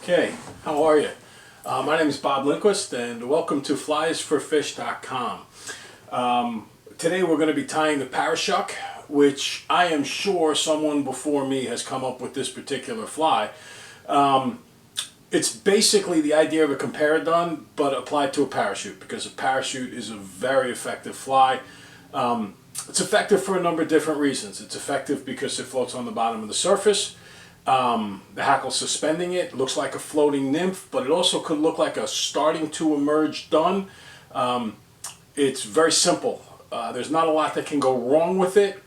Okay, how are you? My name is Bob Lindquist and welcome to fliesforfish.com. Today we're going to be tying the Paraschuck, which I am sure someone before me has come up with this particular fly. It's basically the idea of a comparadun but applied to a parachute, because a parachute is a very effective fly. It's effective for a number of different reasons. It's effective because it floats on the bottom of the surface. The hackle suspending it looks like a floating nymph, but it also could look like a starting to emerge dun. It's very simple. There's not a lot that can go wrong with it,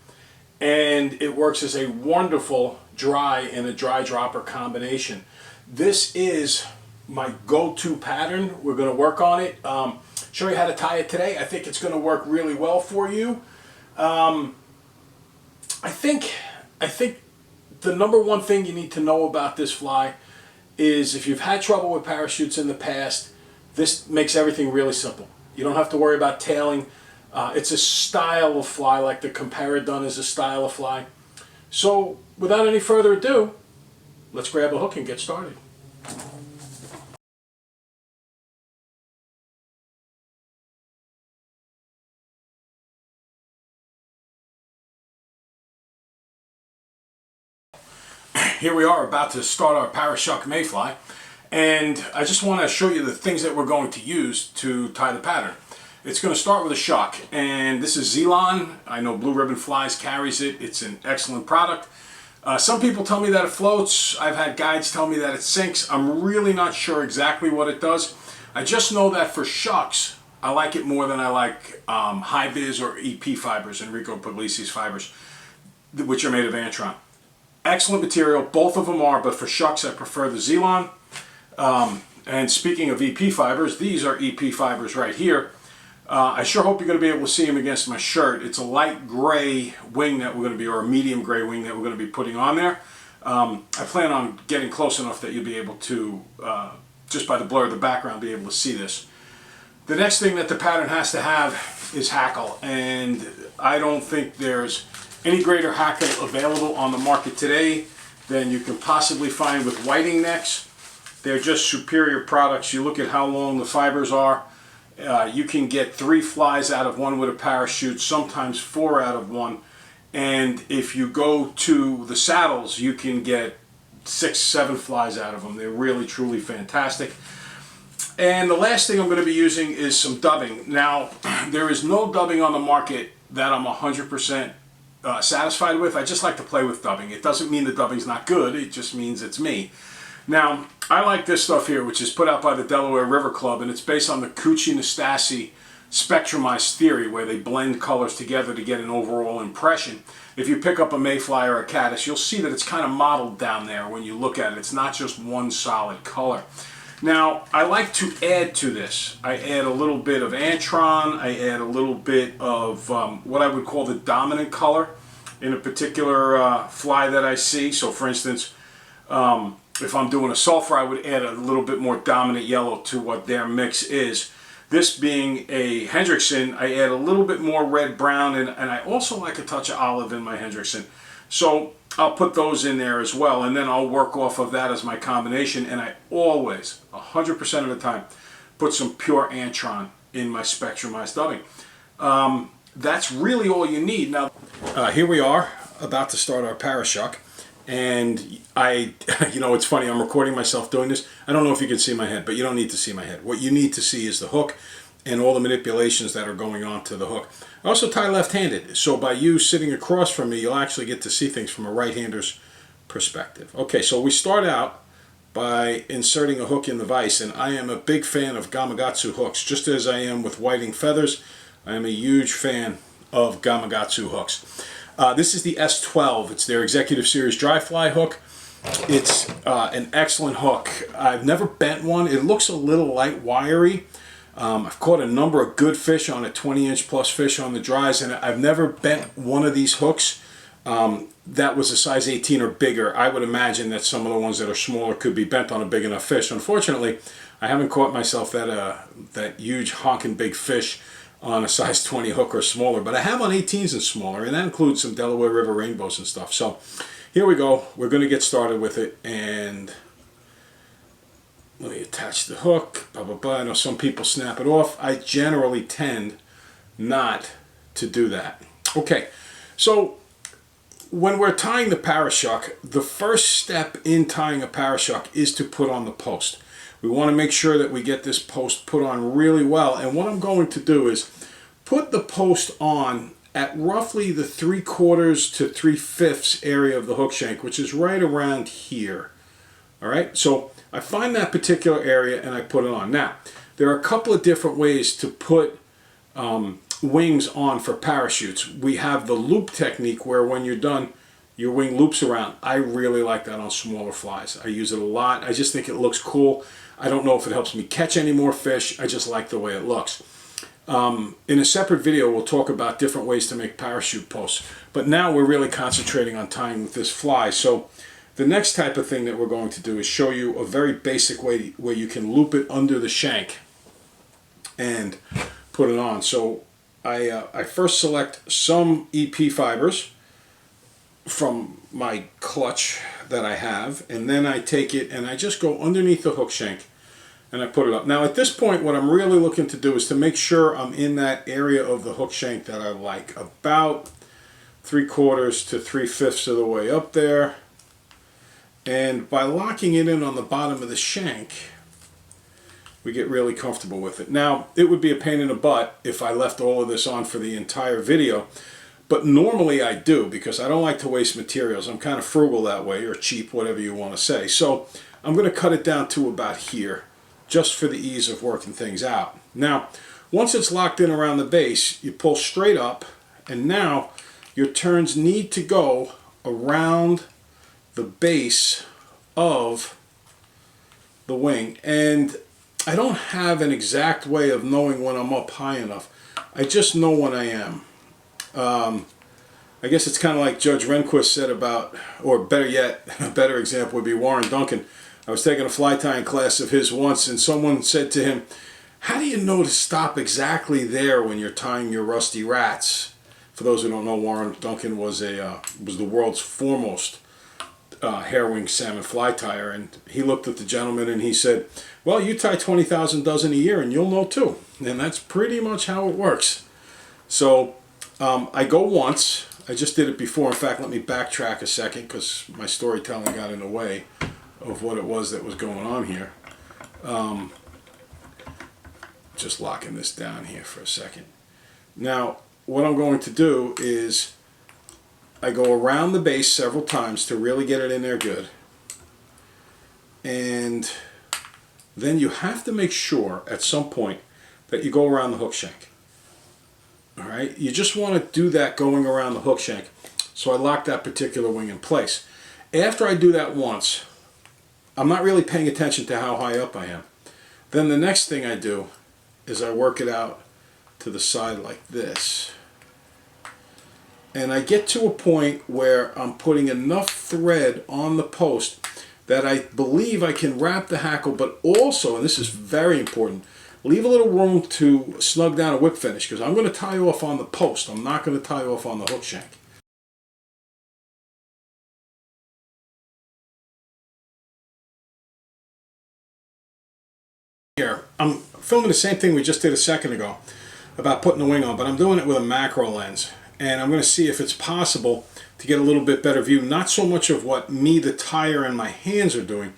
and it works as a wonderful dry and a dry dropper combination. This is my go-to pattern. We're going to work on it. Show you how to tie it today. I think it's going to work really well for you. I think the number one thing you need to know about this fly is if you've had trouble with parachutes in the past, this makes everything really simple. You don't have to worry about tailing. It's a style of fly, like the comparadun is a style of fly. So without any further ado, let's grab a hook and get started. Here we are about to start our Paraschuck Mayfly, and I just want to show you the things that we're going to use to tie the pattern. It's going to start with a shuck, and this is Zelon. I know Blue Ribbon Flies carries it. It's an excellent product. Some people tell me that it floats. I've had guides tell me that it sinks. I'm really not sure exactly what it does. I just know that for shucks, I like it more than I like high-vis or EP fibers, Enrico Puglisi's fibers, which are made of Antron. Excellent material, both of them are, but for shucks I prefer the Zelon. And speaking of EP fibers, these are EP fibers right here. I sure hope you're going to be able to see them against my shirt. It's a light gray wing that we're going to be, or a medium gray wing that we're going to be putting on there. I plan on getting close enough that you'll be able to, just by the blur of the background, be able to see this. The next thing that the pattern has to have is hackle, and I don't think there's any greater hackle available on the market today than you can possibly find with whiting necks. They're just superior products. You look at how long the fibers are. You can get 3 flies out of one with a parachute, sometimes 4 out of one. And if you go to the saddles, you can get 6, 7 flies out of them. They're really, truly fantastic. And the last thing I'm going to be using is some dubbing. Now, there is no dubbing on the market that I'm 100% satisfied with. I just like to play with dubbing. It doesn't mean the dubbing's not good, it just means it's me. Now, I like this stuff here, which is put out by the Delaware River Club, and it's based on the Cucci-Nastasi spectrumized theory, where they blend colors together to get an overall impression. If you pick up a mayfly or a caddis, you'll see that it's kind of modeled down there when you look at it. It's not just one solid color. Now, I like to add to this. I add a little bit of Antron. I add a little bit of what I would call the dominant color in a particular fly that I see. So, for instance, if I'm doing a sulfur, I would add a little bit more dominant yellow to what their mix is. This being a Hendrickson, I add a little bit more red-brown, and I also like a touch of olive in my Hendrickson. So I'll put those in there as well, and then I'll work off of that as my combination. And I always, 100% of the time, put some pure Antron in my spectrumized dubbing. That's really all you need. Now, here we are about to start our Paraschuck, and you know, it's funny, I'm recording myself doing this. I don't know if you can see my head, but you don't need to see my head. What you need to see is the hook and all the manipulations that are going on to the hook. I also tie left-handed, so by you sitting across from me, you'll actually get to see things from a right-hander's perspective. Okay, so we start out by inserting a hook in the vise, and I am a big fan of Gamakatsu hooks. Just as I am with whiting feathers, I am a huge fan of Gamakatsu hooks. This is the S12. It's their Executive Series dry fly hook. It's an excellent hook. I've never bent one. It looks a little light wiry. I've caught a number of good fish on it, 20-inch plus fish on the dries, and I've never bent one of these hooks that was a size 18 or bigger. I would imagine that some of the ones that are smaller could be bent on a big enough fish. Unfortunately, I haven't caught myself that huge honking big fish on a size 20 hook or smaller, but I have on 18s and smaller, and that includes some Delaware River rainbows and stuff. So here we go. We're going to get started with it, and attach the hook, blah, blah, blah. I know some people snap it off. I generally tend not to do that. Okay, so when we're tying the Paraschuck, the first step in tying a Paraschuck is to put on the post. We want to make sure that we get this post put on really well. And what I'm going to do is put the post on at roughly the 3/4 to 3/5 area of the hook shank, which is right around here. All right, so I find that particular area and I put it on. Now, there are a couple of different ways to put wings on for parachutes. We have the loop technique where when you're done, your wing loops around. I really like that on smaller flies. I use it a lot. I just think it looks cool. I don't know if it helps me catch any more fish. I just like the way it looks. In a separate video, we'll talk about different ways to make parachute posts. But now we're really concentrating on tying with this fly. So the next type of thing that we're going to do is show you a very basic way where you can loop it under the shank and put it on. So I first select some EP fibers from my clutch that I have, and then I take it and I just go underneath the hook shank and I put it up. Now at this point, what I'm really looking to do is to make sure I'm in that area of the hook shank that I like, about 3/4 to 3/5 of the way up there. And by locking it in on the bottom of the shank, we get really comfortable with it. Now, it would be a pain in the butt if I left all of this on for the entire video, but normally I do because I don't like to waste materials. I'm kind of frugal that way, or cheap, whatever you want to say. So I'm going to cut it down to about here, just for the ease of working things out. Now, once it's locked in around the base, you pull straight up, and now your turns need to go around the base of the wing. And I don't have an exact way of knowing when I'm up high enough. I just know when I am. I guess it's kind of like Judge Rehnquist said about, or better yet, a better example would be Warren Duncan. I was taking a fly tying class of his once, and someone said to him, "How do you know to stop exactly there when you're tying your rusty rats?" For those who don't know, Warren Duncan was the world's foremost hair-wing salmon fly tyer, and he looked at the gentleman and he said, "Well, you tie 20,000 dozen a year and you'll know too." And that's pretty much how it works. So I go once. I just did it before. In fact, let me backtrack a second because my storytelling got in the way of what it was that was going on here. Just locking this down here for a second. Now, what I'm going to do is I go around the base several times to really get it in there good. And then you have to make sure at some point that you go around the hook shank. All right, you just want to do that going around the hook shank. So I lock that particular wing in place. After I do that once, I'm not really paying attention to how high up I am. Then the next thing I do is I work it out to the side like this. And I get to a point where I'm putting enough thread on the post that I believe I can wrap the hackle, but also, and this is very important, leave a little room to snug down a whip finish, because I'm going to tie off on the post. I'm not going to tie off on the hook shank. Here, I'm filming the same thing we just did a second ago about putting the wing on, but I'm doing it with a macro lens. And I'm going to see if it's possible to get a little bit better view, not so much of what me, the tyer, and my hands are doing,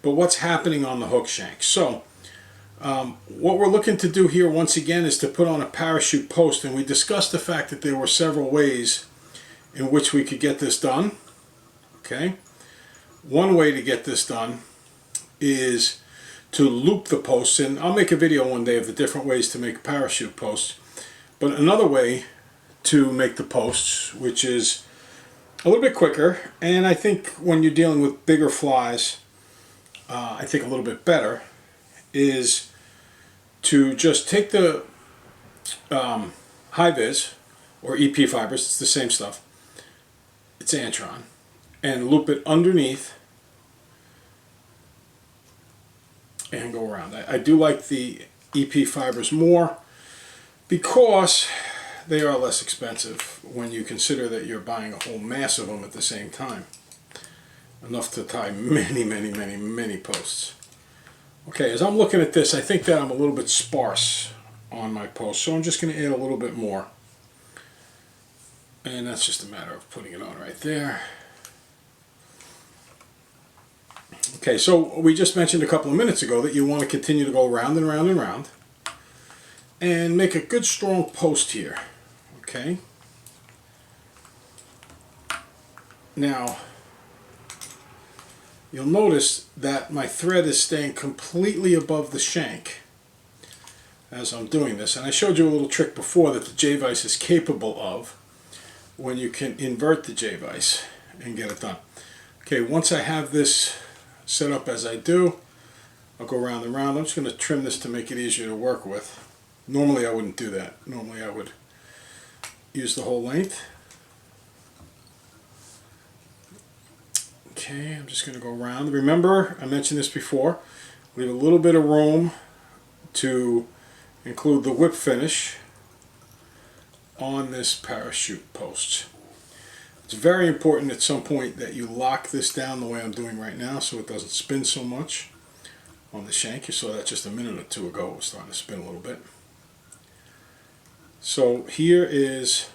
but what's happening on the hook shank. So what we're looking to do here once again is to put on a parachute post, and we discussed the fact that there were several ways in which we could get this done. Okay, one way to get this done is to loop the posts, and I'll make a video one day of the different ways to make parachute posts. But another way to make the posts, which is a little bit quicker, and I think when you're dealing with bigger flies, I think a little bit better, is to just take the high-vis or EP fibers, it's the same stuff, it's Antron, and loop it underneath and go around. I do like the EP fibers more because they are less expensive when you consider that you're buying a whole mass of them at the same time. Enough to tie many, many, many, many posts. Okay, as I'm looking at this, I think that I'm a little bit sparse on my post, so I'm just going to add a little bit more. And that's just a matter of putting it on right there. Okay, so we just mentioned a couple of minutes ago that you want to continue to go round and round and round and make a good strong post here. Okay. Now, you'll notice that my thread is staying completely above the shank as I'm doing this. And I showed you a little trick before that the J-vise is capable of when you can invert the J-vise and get it done. Okay, once I have this set up as I do, I'll go round and round. I'm just going to trim this to make it easier to work with. Normally I wouldn't do that. Normally I would use the whole length. Okay, I'm just going to go around. Remember, I mentioned this before, leave a little bit of room to include the whip finish on this parachute post. It's very important at some point that you lock this down the way I'm doing right now so it doesn't spin so much on the shank. You saw that just a minute or two ago. It was starting to spin a little bit. So here is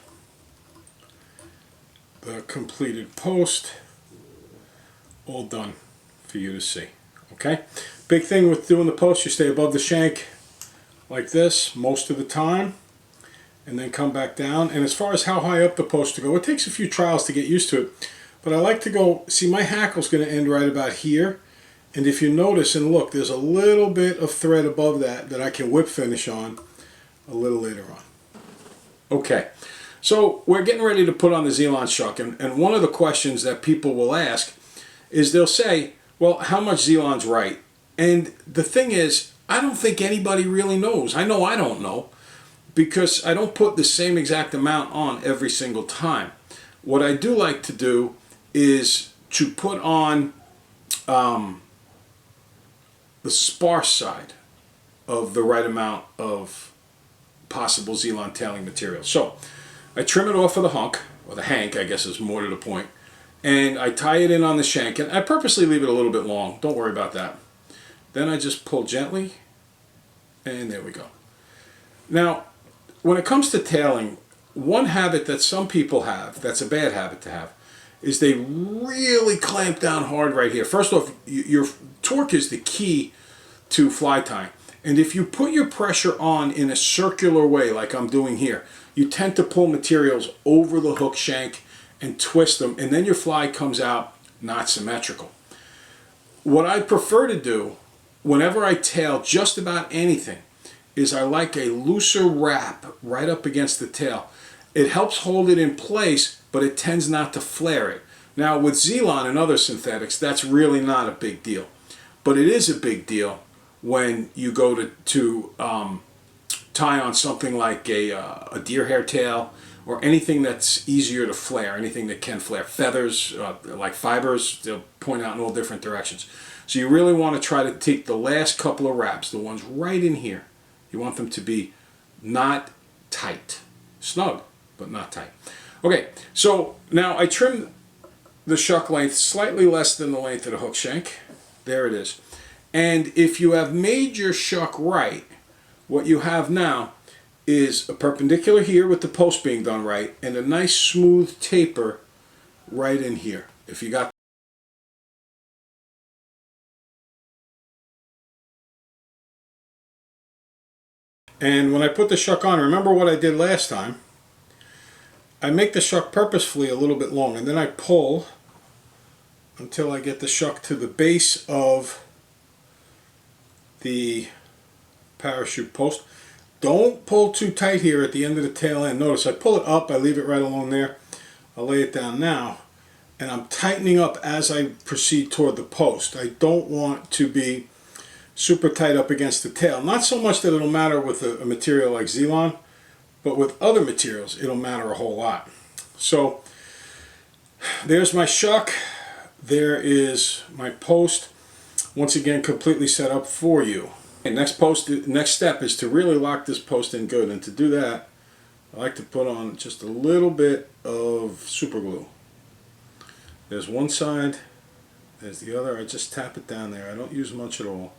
the completed post, all done for you to see. Okay, big thing with doing the post, you stay above the shank like this most of the time and then come back down. And as far as how high up the post to go, it takes a few trials to get used to it, but I like to go, see, my hackle's going to end right about here, and if you notice and look, there's a little bit of thread above that I can whip finish on a little later on. Okay, so we're getting ready to put on the Zeeland shuck, and one of the questions that people will ask is they'll say, well, how much Zeeland's right? And the thing is, I don't think anybody really knows. I know I don't know, because I don't put the same exact amount on every single time. What I do like to do is to put on the sparse side of the right amount of possible Zeeland tailing material. So I trim it off of the hunk, or the hank, I guess is more to the point, and I tie it in on the shank, and I purposely leave it a little bit long. Don't worry about that. Then I just pull gently, and there we go. Now, when it comes to tailing, one habit that some people have, that's a bad habit to have, is they really clamp down hard right here. First off, your torque is the key to fly tying. And if you put your pressure on in a circular way, like I'm doing here, you tend to pull materials over the hook shank and twist them, and then your fly comes out not symmetrical. What I prefer to do whenever I tail just about anything is I like a looser wrap right up against the tail. It helps hold it in place, but it tends not to flare it. Now with Zeeland and other synthetics, that's really not a big deal. But it is a big deal when you go to tie on something like a deer hair tail, or anything that's easier to flare, anything that can flare. Feathers, like fibers, they'll point out in all different directions. So you really want to try to take the last couple of wraps, the ones right in here. You want them to be not tight. Snug, but not tight. Okay, so now I trim the shuck length slightly less than the length of the hook shank. There it is. And if you have made your shuck right, what you have now is a perpendicular here with the post being done right, and a nice smooth taper right in here. If you got And when I put the shuck on, remember what I did last time, I make the shuck purposefully a little bit long, and then I pull until I get the shuck to the base of the parachute post. Don't pull too tight here at the end of the tail end. Notice I pull it up, I leave it right along there. I'll lay it down now, and I'm tightening up as I proceed toward the post. I don't want to be super tight up against the tail. Not so much that it'll matter with a material like Zeeland, but with other materials it'll matter a whole lot. So there's my shuck. There is my post, once again completely set up for you. And next step is to really lock this post in good, and to do that I like to put on just a little bit of super glue. There's one side, there's the other. I just tap it down there. I don't use much at all.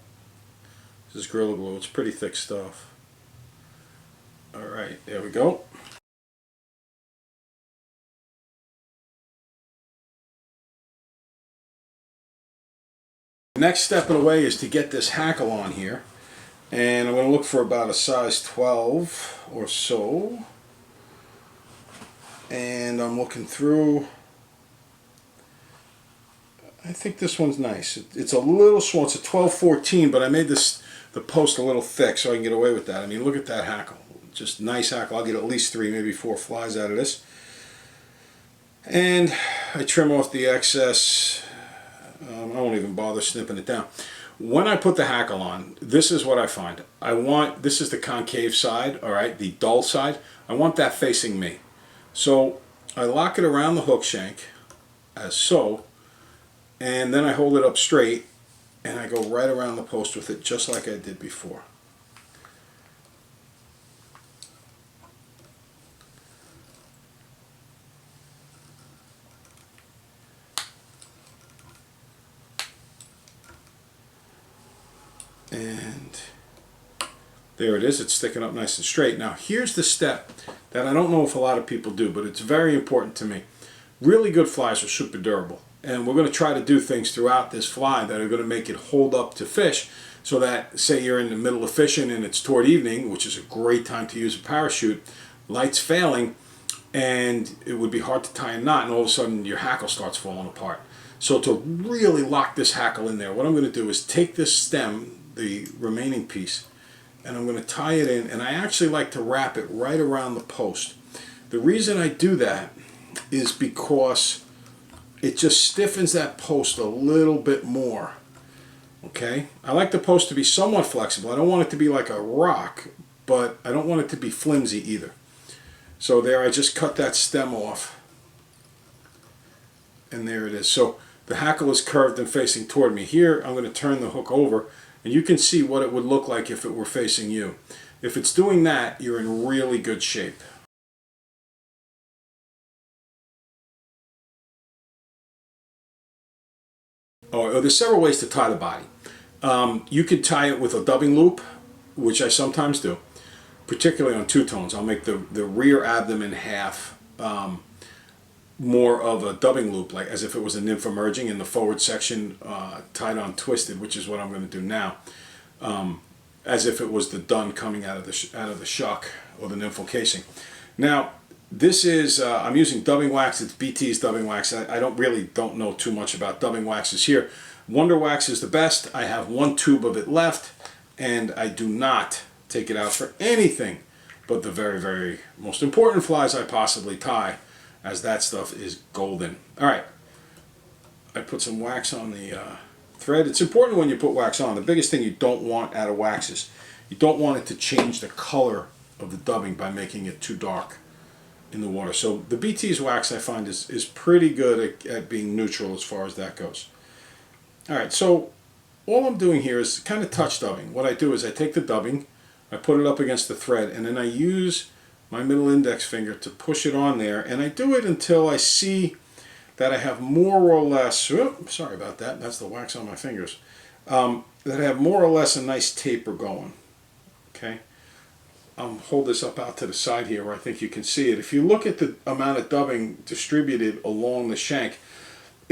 This is Gorilla Glue. It's pretty thick stuff. Alright, there we go. The next step in the way is to get this hackle on here. And I'm going to look for about a size 12 or so. And I'm looking through. I think this one's nice. It's a little small. It's a 12-14, but I made the post a little thick so I can get away with that. I mean, look at that hackle. Just nice hackle. I'll get at least 3, maybe 4 flies out of this. And I trim off the excess. I won't even bother snipping it down. When I put the hackle on, this is what I find. This is the concave side, all right, the dull side. I want that facing me. So I lock it around the hook shank, as so, and then I hold it up straight, and I go right around the post with it, just like I did before. And there it is. It's sticking up nice and straight. Now here's the step that I don't know if a lot of people do, but it's very important to me. Really good flies are super durable, and we're going to try to do things throughout this fly that are going to make it hold up to fish, so that, say you're in the middle of fishing and it's toward evening, which is a great time to use a parachute, light's failing, and it would be hard to tie a knot, and all of a sudden your hackle starts falling apart. So to really lock this hackle in there, what I'm going to do is take this stem, the remaining piece, and I'm going to tie it in, and I actually like to wrap it right around the post. The reason I do that is because it just stiffens that post a little bit more. Okay, I like the post to be somewhat flexible. I don't want it to be like a rock, but I don't want it to be flimsy either. So there, I just cut that stem off, and there it is. So the hackle is curved and facing toward me. Here I'm going to turn the hook over, and you can see what it would look like if it were facing you. If it's doing that, you're in really good shape. Oh, there's several ways to tie the body. You could tie it with a dubbing loop, which I sometimes do, particularly on two-tones. I'll make the rear abdomen half more of a dubbing loop, like as if it was a nymph emerging, in the forward section tied on twisted, which is what I'm going to do now, as if it was the dun coming out of the shuck or the nymphal casing. Now this is I'm using dubbing wax. It's BT's dubbing wax. I don't know too much about dubbing waxes here. Wonder Wax is the best. I have 1 tube of it left, and I do not take it out for anything but the very, very most important flies I possibly tie, as that stuff is golden. Alright, I put some wax on the thread. It's important when you put wax on. The biggest thing you don't want out of wax is you don't want it to change the color of the dubbing by making it too dark in the water. So the BT's wax, I find, is pretty good at being neutral as far as that goes. Alright, so all I'm doing here is kind of touch dubbing. What I do is I take the dubbing, I put it up against the thread, and then I use my middle index finger to push it on there, and I do it until I see that I have more or less, oops, sorry about that, that's the wax on my fingers, that I have more or less a nice taper going. Okay, I'll hold this up out to the side here where I think you can see it. If you look at the amount of dubbing distributed along the shank,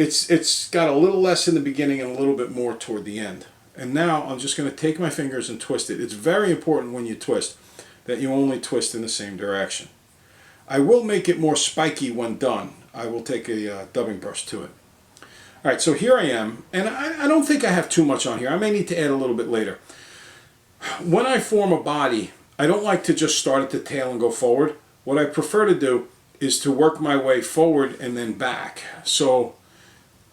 it's got a little less in the beginning and a little bit more toward the end. And now I'm just going to take my fingers and twist it. It's very important when you twist that you only twist in the same direction. I will make it more spiky when done. I will take a dubbing brush to it. Alright, so here I am, and I don't think I have too much on here. I may need to add a little bit later. When I form a body, I don't like to just start at the tail and go forward. What I prefer to do is to work my way forward and then back. So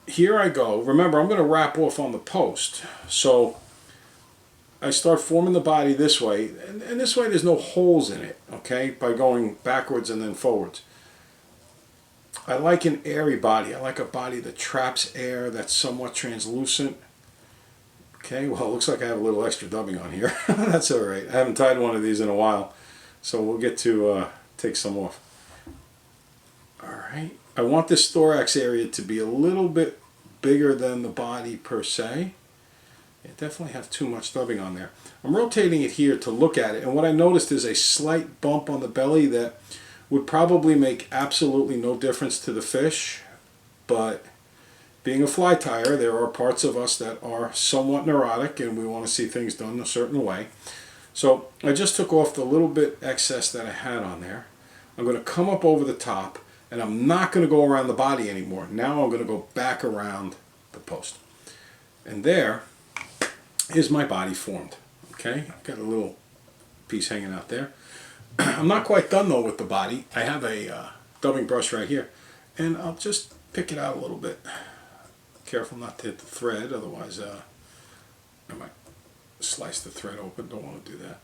here I go. Remember, I'm going to wrap off on the post. So I start forming the body this way, and this way there's no holes in it, okay, by going backwards and then forwards. I like an airy body. I like a body that traps air, that's somewhat translucent. Okay, well, it looks like I have a little extra dubbing on here. That's all right. I haven't tied one of these in a while, so we'll get to take some off. All right. I want this thorax area to be a little bit bigger than the body per se. I definitely have too much dubbing on there. I'm rotating it here to look at it, and what I noticed is a slight bump on the belly that would probably make absolutely no difference to the fish, but being a fly tyer, there are parts of us that are somewhat neurotic and we want to see things done a certain way. So I just took off the little bit excess that I had on there. I'm going to come up over the top, and I'm not going to go around the body anymore. Now I'm going to go back around the post. And there is my body formed. Okay, got a little piece hanging out there. I'm not quite done though with the body. I have a dubbing brush right here, and I'll just pick it out a little bit. Careful not to hit the thread, otherwise I might slice the thread open. Don't want to do that.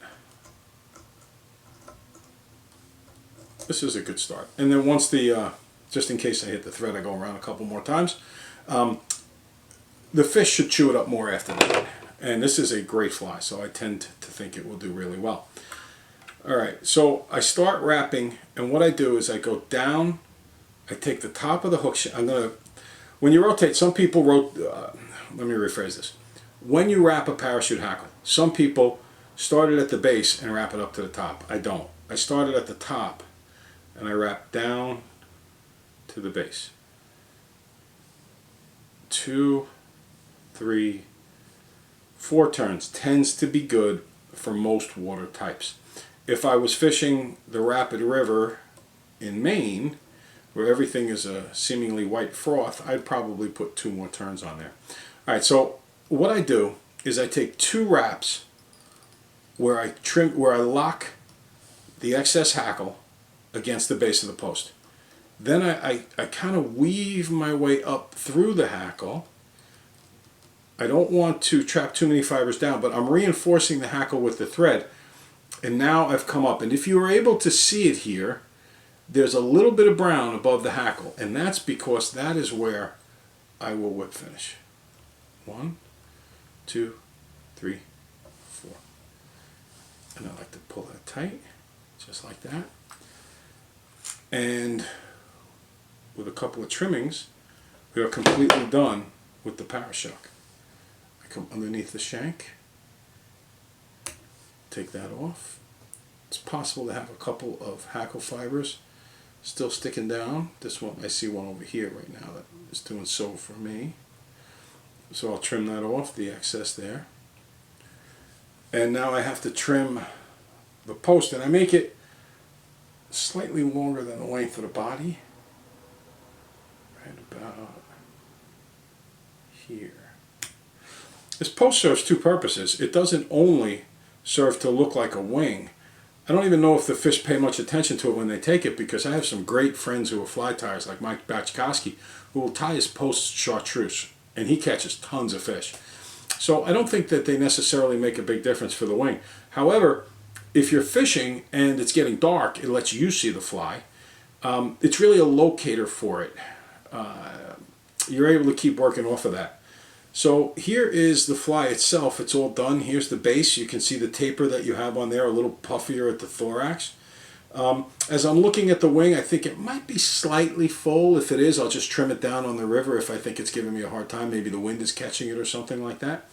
This is a good start. And then once the, just in case I hit the thread, I go around a couple more times. The fish should chew it up more after that. And this is a great fly, so I tend to think it will do really well. Alright, so I start wrapping, and what I do is I go down, I take the top of the hook, when you rotate, some people let me rephrase this. When you wrap a parachute hackle, some people start it at the base and wrap it up to the top. I don't. I start it at the top and I wrap down to the base. 2, 3, 4 turns tends to be good for most water types. If I was fishing the Rapid River in Maine, where everything is a seemingly white froth, I'd probably put 2 more turns on there. Alright, so what I do is I take 2 wraps where I lock the excess hackle against the base of the post. Then I kind of weave my way up through the hackle. I don't want to trap too many fibers down, but I'm reinforcing the hackle with the thread. And now I've come up. And if you were able to see it here, there's a little bit of brown above the hackle. And that's because that is where I will whip finish. 1, 2, 3, 4. And I like to pull that tight, just like that. And with a couple of trimmings, we are completely done with the Paraschuck. I come underneath the shank, take that off. It's possible to have a couple of hackle fibers still sticking down. This one, I see one over here right now that is doing so for me. So I'll trim that off, the excess there. And now I have to trim the post, and I make it slightly longer than the length of the body. Right about here. This post serves 2 purposes. It doesn't only serve to look like a wing. I don't even know if the fish pay much attention to it when they take it, because I have some great friends who are fly tyers, like Mike Batchkowski, who will tie his post chartreuse, and he catches tons of fish. So I don't think that they necessarily make a big difference for the wing. However, if you're fishing and it's getting dark, it lets you see the fly. It's really a locator for it. You're able to keep working off of that. So here is the fly itself. It's all done. Here's the base. You can see the taper that you have on there, a little puffier at the thorax. As I'm looking at the wing, I think it might be slightly full. If it is, I'll just trim it down on the river if I think it's giving me a hard time. Maybe the wind is catching it or something like that.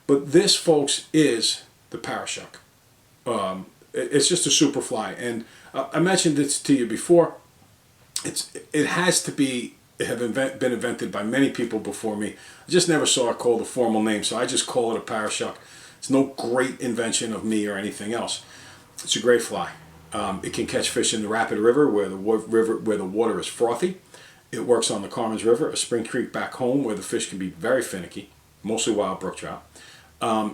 But this, folks, is the Paraschuck. It's just a super fly. And I mentioned this to you before. It has to be been invented by many people before me. I just never saw it called a formal name, so I just call it a Paraschuck. It's no great invention of me or anything else. It's a great fly. It can catch fish in the Rapid River where the water is frothy. It works on the Carmen's River, a spring creek back home where the fish can be very finicky, mostly wild brook trout.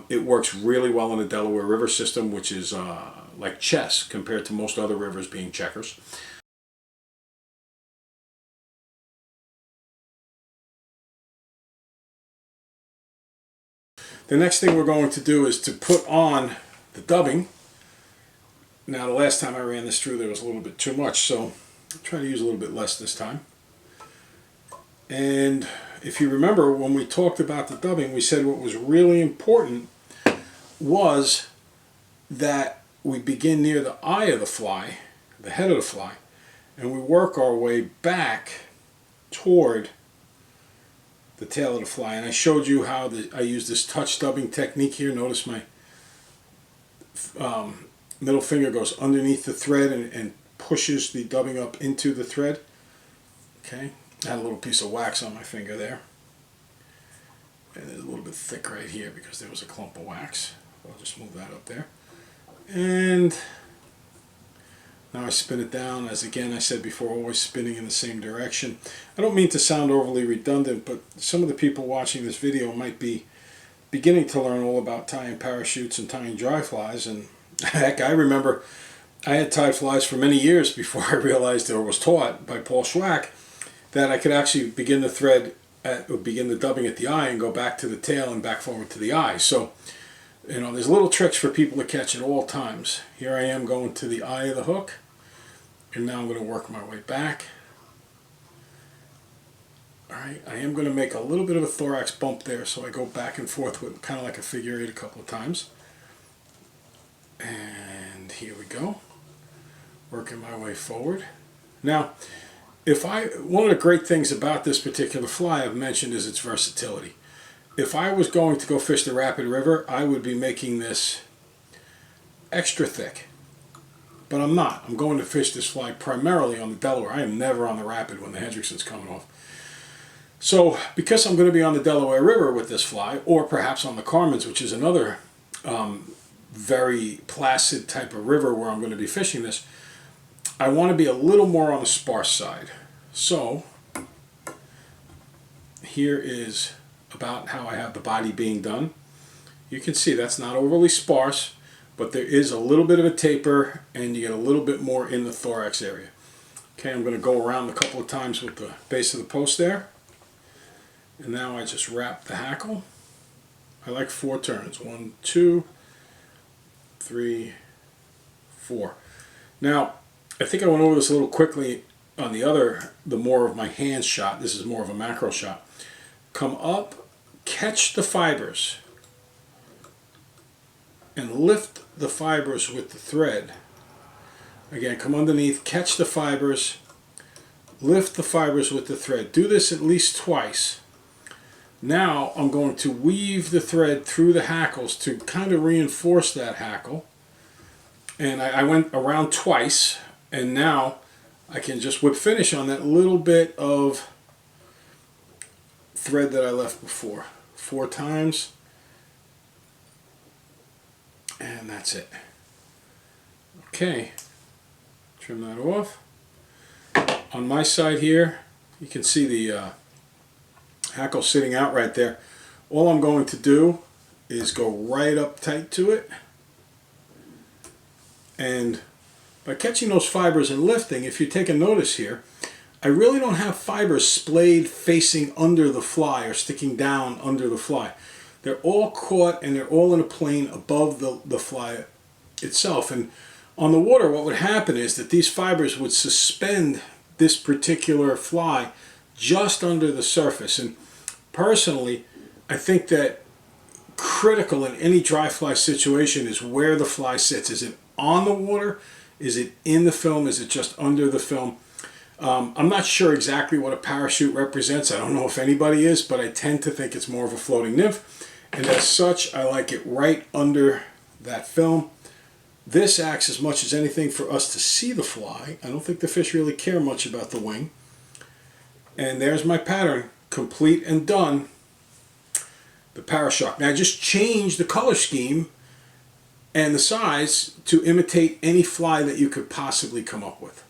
It works really well in the Delaware River system, which is like chess compared to most other rivers being checkers. The next thing we're going to do is to put on the dubbing. Now, the last time I ran this through, there was a little bit too much, so I'll try to use a little bit less this time. And if you remember, when we talked about the dubbing, we said what was really important was that we begin near the eye of the fly, the head of the fly, and we work our way back toward the tail of the fly. And I showed you how I use this touch dubbing technique here. Notice my middle finger goes underneath the thread and pushes the dubbing up into the thread. Okay, I had a little piece of wax on my finger there. And it's a little bit thick right here because there was a clump of wax. I'll just move that up there. And now I spin it down, as again I said before, always spinning in the same direction. I don't mean to sound overly redundant, but some of the people watching this video might be beginning to learn all about tying parachutes and tying dry flies. And heck, I remember I had tied flies for many years before I realized, or was taught by Paraschuck, that I could actually begin the thread begin the dubbing at the eye and go back to the tail and back forward to the eye. So, you know, there's little tricks for people to catch at all times. Here I am going to the eye of the hook, and now I'm going to work my way back. Alright, I am going to make a little bit of a thorax bump there, so I go back and forth with kind of like a figure eight a couple of times. And here we go. Working my way forward. Now, one of the great things about this particular fly I've mentioned is its versatility. If I was going to go fish the Rapid River, I would be making this extra thick. But I'm not. I'm going to fish this fly primarily on the Delaware. I am never on the Rapid when the Hendrickson's coming off. So, because I'm going to be on the Delaware River with this fly, or perhaps on the Carmen's, which is another very placid type of river where I'm going to be fishing this, I want to be a little more on the sparse side. So, here is about how I have the body being done. You can see that's not overly sparse, but there is a little bit of a taper, and you get a little bit more in the thorax area. Okay, I'm going to go around a couple of times with the base of the post there. And now I just wrap the hackle. I like 4 turns. 1, 2, 3, 4. Now, I think I went over this a little quickly on the more of my hands shot. This is more of a macro shot. Come up, catch the fibers, and lift the fibers with the thread. Again, come underneath, catch the fibers, lift the fibers with the thread. Do this at least twice. Now I'm going to weave the thread through the hackles to kind of reinforce that hackle. And I went around twice, and now I can just whip finish on that little bit of thread that I left before. 4 times, and that's it. Okay, trim that off. On my side here, you can see the hackle sitting out right there. All I'm going to do is go right up tight to it, and by catching those fibers and lifting, if you take a notice here, I really don't have fibers splayed facing under the fly or sticking down under the fly. They're all caught and they're all in a plane above the fly itself. And on the water, what would happen is that these fibers would suspend this particular fly just under the surface. And personally, I think that critical in any dry fly situation is where the fly sits. Is it on the water? Is it in the film? Is it just under the film? I'm not sure exactly what a parachute represents. I don't know if anybody is, but I tend to think it's more of a floating nymph. And as such, I like it right under that film. This acts as much as anything for us to see the fly. I don't think the fish really care much about the wing. And there's my pattern, complete and done. The Paraschuck. Now I just changed the color scheme and the size to imitate any fly that you could possibly come up with.